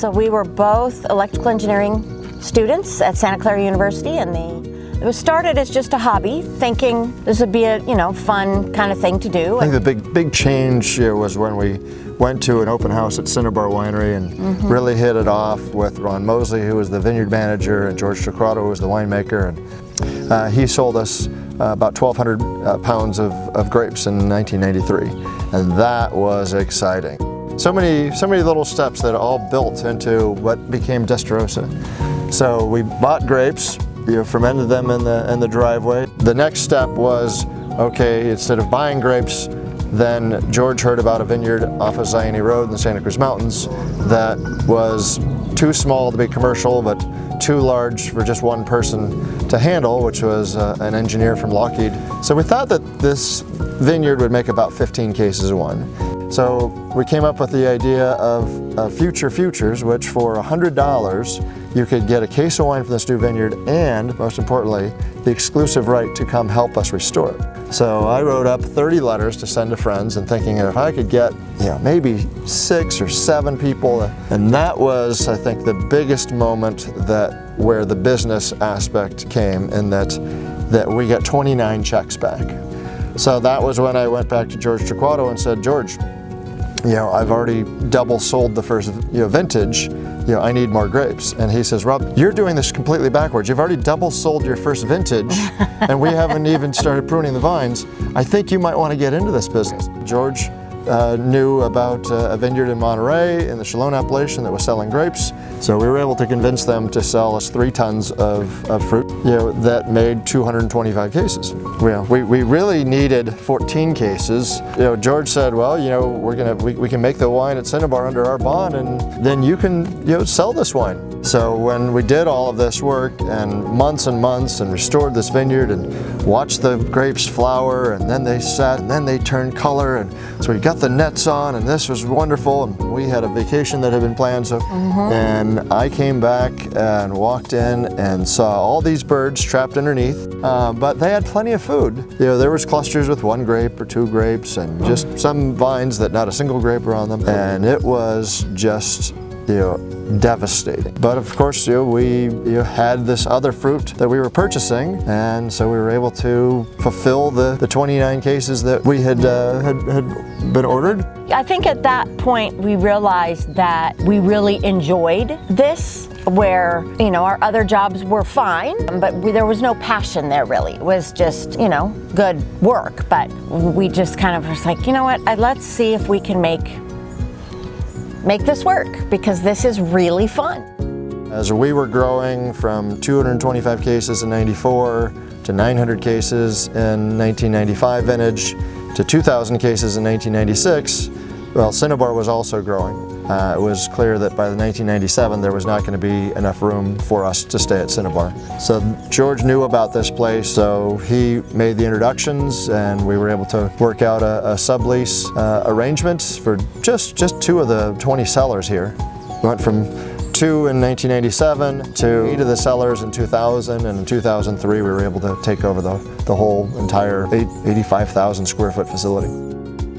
So we were both electrical engineering students at Santa Clara University, and it was started as just a hobby, thinking this would be a fun kind of thing to do. I think the big change was when we went to an open house at Cinnabar Winery and really hit it off with Ron Mosley, who was the vineyard manager, and George Torquato, who was the winemaker. And he sold us about 1,200 pounds of grapes in 1993, and that was exciting. So many little steps that all built into what became Testarossa. So we bought grapes, fermented them in the driveway. The next step was, okay, instead of buying grapes, then George heard about a vineyard off of Zayene Road in the Santa Cruz Mountains that was too small to be commercial, but too large for just one person to handle, which was an engineer from Lockheed. So we thought that this vineyard would make about 15 cases of wine. So we came up with the idea of Future Futures, which for $100 you could get a case of wine from this new vineyard and, most importantly, the exclusive right to come help us restore it. So I wrote up 30 letters to send to friends and thinking if I could get maybe 6 or 7 people, and that was, I think, the biggest moment where the business aspect came, in that we got 29 checks back. So that was when I went back to George Torquato and said, George, I've already double sold the first vintage, I need more grapes. And he says, Rob, you're doing this completely backwards. You've already double sold your first vintage and we haven't even started pruning the vines. I think you might want to get into this business. George knew about a vineyard in Monterey in the Chalon appellation that was selling grapes. So we were able to convince them to sell us 3 tons of fruit, that made 225 cases. We really needed 14 cases. George said, well, we can make the wine at Cinnabar under our bond, and then you can sell this wine. So when we did all of this work and months and restored this vineyard and watched the grapes flower, and then they set and then they turned color, and so we got the nets on, and this was wonderful, and we had a vacation that had been planned. So and I came back and walked in and saw all these birds trapped underneath, but they had plenty of food. There was clusters with 1 grape or 2 grapes, and just some vines that not a single grape were on them, and it was just devastating. But of course, we had this other fruit that we were purchasing, and so we were able to fulfill the 29 cases that we had been ordered. I think at that point we realized that we really enjoyed this, where our other jobs were fine, but there was no passion there really. It was just good work, but we just kind of was like, let's see if we can make this work, because this is really fun. As we were growing from 225 cases in '94 to 900 cases in 1995 vintage to 2,000 cases in 1996, well, Cinnabar was also growing. It was clear that by the 1997 there was not going to be enough room for us to stay at Cinnabar. So George knew about this place, so he made the introductions, and we were able to work out a sublease arrangement for just 2 of the 20 cellars here. We went from 2 in 1987 to 8 of the cellars in 2000, and in 2003 we were able to take over the whole entire 85,000 square foot facility.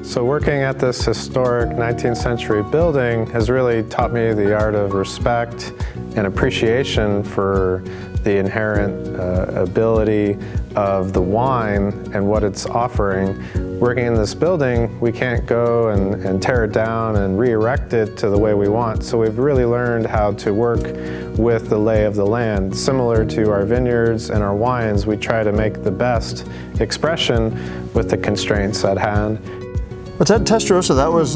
So working at this historic 19th century building has really taught me the art of respect and appreciation for the inherent ability of the wine and what it's offering. Working in this building, we can't go and tear it down and re-erect it to the way we want. So we've really learned how to work with the lay of the land. Similar to our vineyards and our wines, we try to make the best expression with the constraints at hand. But Testarossa, that was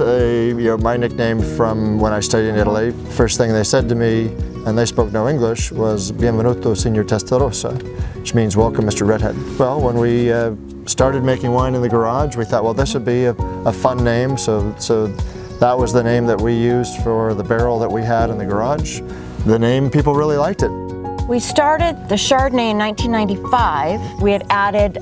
my nickname from when I studied in Italy. First thing they said to me, and they spoke no English, was "Benvenuto, Signor Testarossa," which means "Welcome, Mr. Redhead." Well, when we started making wine in the garage, we thought, well, this would be a fun name, so that was the name that we used for the barrel that we had in the garage. The name, people really liked it. We started the Chardonnay in 1995. We had added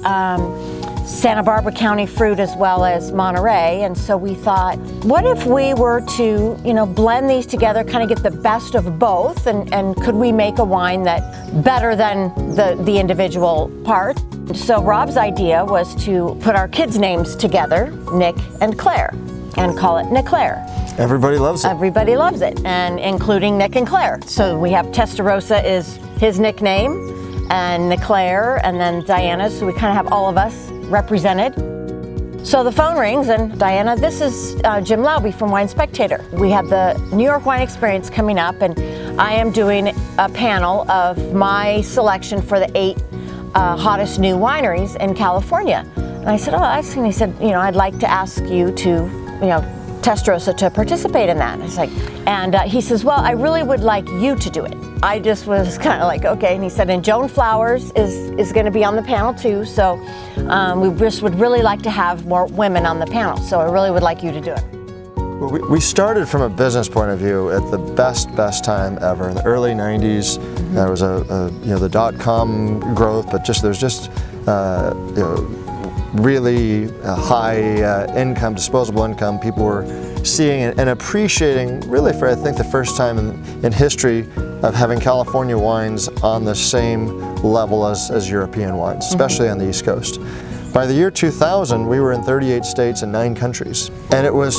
Santa Barbara County fruit as well as Monterey, and so we thought, what if we were to blend these together, kind of get the best of both, and could we make a wine that better than the individual parts? So Rob's idea was to put our kids' names together, Nick and Claire, and call it Neclaire. Everybody loves it. Everybody loves it, and including Nick and Claire. So we have Testarossa is his nickname, and Claire, and then Diana. So we kind of have all of us represented. So the phone rings, and Diana, this is Jim Laube from Wine Spectator. We have the New York Wine Experience coming up, and I am doing a panel of my selection for the 8 hottest new wineries in California. And I said, oh, that's, and he said, I'd like to ask you to, Testarossa to participate in that. And I was like, and he says, well, I really would like you to do it. I just was kind of like, okay. And he said, and Joan Flowers is going to be on the panel too. So we just would really like to have more women on the panel. So I really would like you to do it. Well, we started from a business point of view at the best time ever in the early 90s. There was the .com growth, but there's just really high income, disposable income. People were seeing and appreciating, really for I think the first time in history of having California wines on the same level as European wines, especially on the East Coast. By the year 2000, we were in 38 states and 9 countries. And it was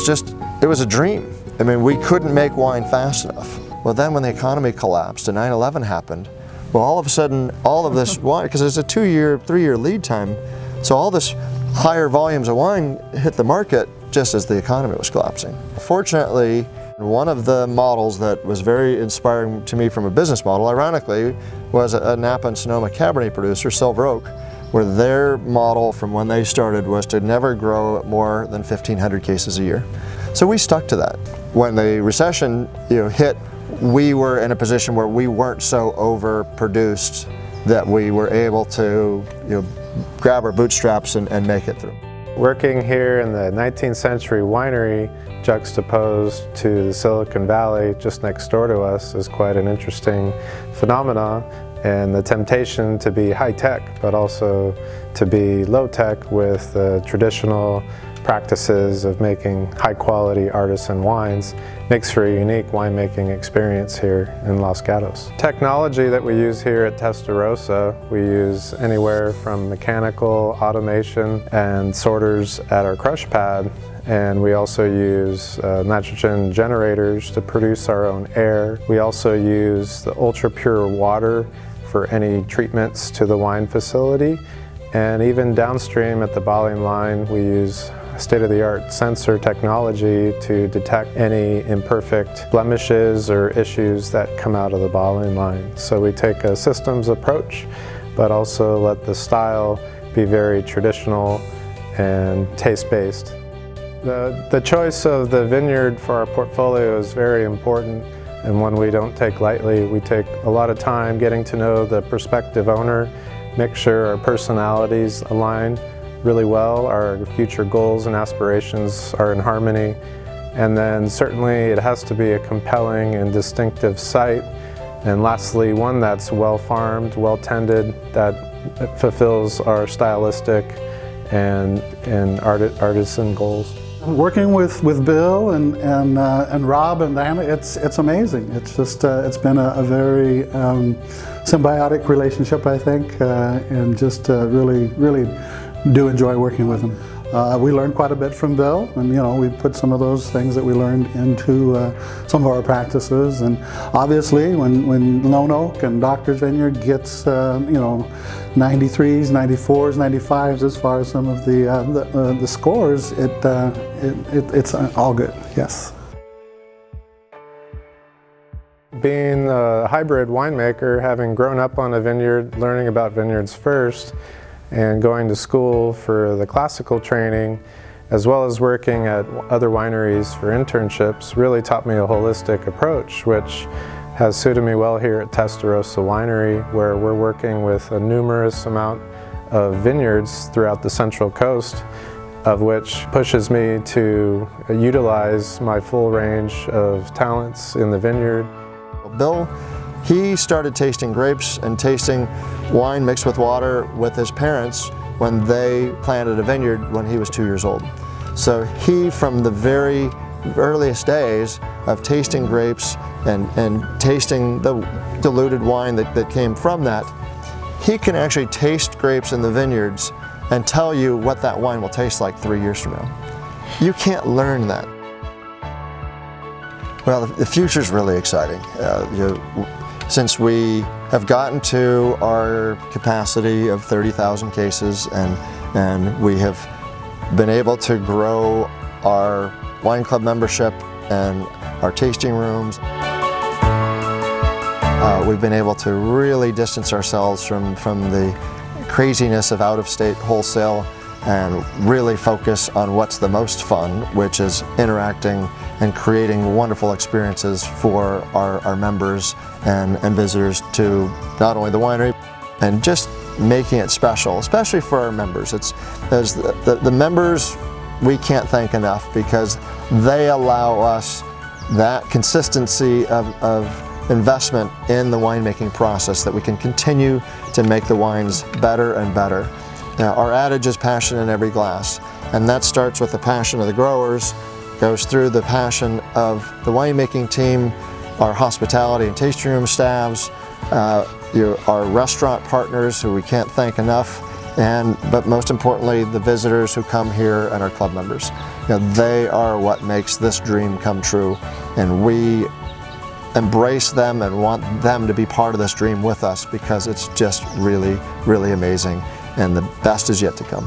a dream. I mean, we couldn't make wine fast enough. Well, then when the economy collapsed and 9/11 happened, well, all of a sudden, all of this wine, because there's a 2-year, 3-year lead time, so all this higher volumes of wine hit the market just as the economy was collapsing. Fortunately, one of the models that was very inspiring to me from a business model, ironically, was a Napa and Sonoma Cabernet producer, Silver Oak, where their model from when they started was to never grow more than 1,500 cases a year. So we stuck to that. When the recession hit, we were in a position where we weren't so overproduced that we were able to grab our bootstraps and make it through. Working here in the 19th century winery juxtaposed to the Silicon Valley just next door to us is quite an interesting phenomenon, and the temptation to be high-tech but also to be low-tech with traditional practices of making high-quality artisan wines makes for a unique winemaking experience here in Los Gatos. Technology that we use here at Testarossa, we use anywhere from mechanical automation and sorters at our crush pad, and we also use nitrogen generators to produce our own air. We also use the ultra-pure water for any treatments to the wine facility, and even downstream at the bottling line we use state-of-the-art sensor technology to detect any imperfect blemishes or issues that come out of the bottling line. So we take a systems approach, but also let the style be very traditional and taste-based. The choice of the vineyard for our portfolio is very important and one we don't take lightly. We take a lot of time getting to know the prospective owner, make sure our personalities align really well, our future goals and aspirations are in harmony, and then certainly it has to be a compelling and distinctive site, and lastly one that's well farmed, well tended, that fulfills our stylistic and artisan goals. Working with Bill and Rob and Diana, it's amazing. It's just it's been a very symbiotic relationship, I think, and just really do enjoy working with him. We learned quite a bit from Bill, and we put some of those things that we learned into some of our practices. And obviously, when Lone Oak and Doctor's Vineyard gets 93s, 94s, 95s as far as some of the scores, it's all good. Yes. Being a hybrid winemaker, having grown up on a vineyard, learning about vineyards first, and going to school for the classical training, as well as working at other wineries for internships, really taught me a holistic approach, which has suited me well here at Testarossa Winery, where we're working with a numerous amount of vineyards throughout the Central Coast, of which pushes me to utilize my full range of talents in the vineyard. Bill, he started tasting grapes and tasting wine mixed with water with his parents when they planted a vineyard when he was 2 years old. So he, from the very earliest days of tasting grapes and tasting the diluted wine that came from that, he can actually taste grapes in the vineyards and tell you what that wine will taste like 3 years from now. You can't learn that. Well, the future's really exciting. Since we have gotten to our capacity of 30,000 cases and we have been able to grow our wine club membership and our tasting rooms, we've been able to really distance ourselves from the craziness of out-of-state wholesale and really focus on what's the most fun, which is interacting and creating wonderful experiences for our members and visitors to not only the winery, and just making it special, especially for our members. It's as the members we can't thank enough, because they allow us that consistency of investment in the winemaking process, that we can continue to make the wines better and better. Now, our adage is passion in every glass, and that starts with the passion of the growers, goes through the passion of the winemaking team, our hospitality and tasting room staffs, our restaurant partners who we can't thank enough, but most importantly, the visitors who come here and our club members. They are what makes this dream come true, and we embrace them and want them to be part of this dream with us, because it's just really, really amazing, and the best is yet to come.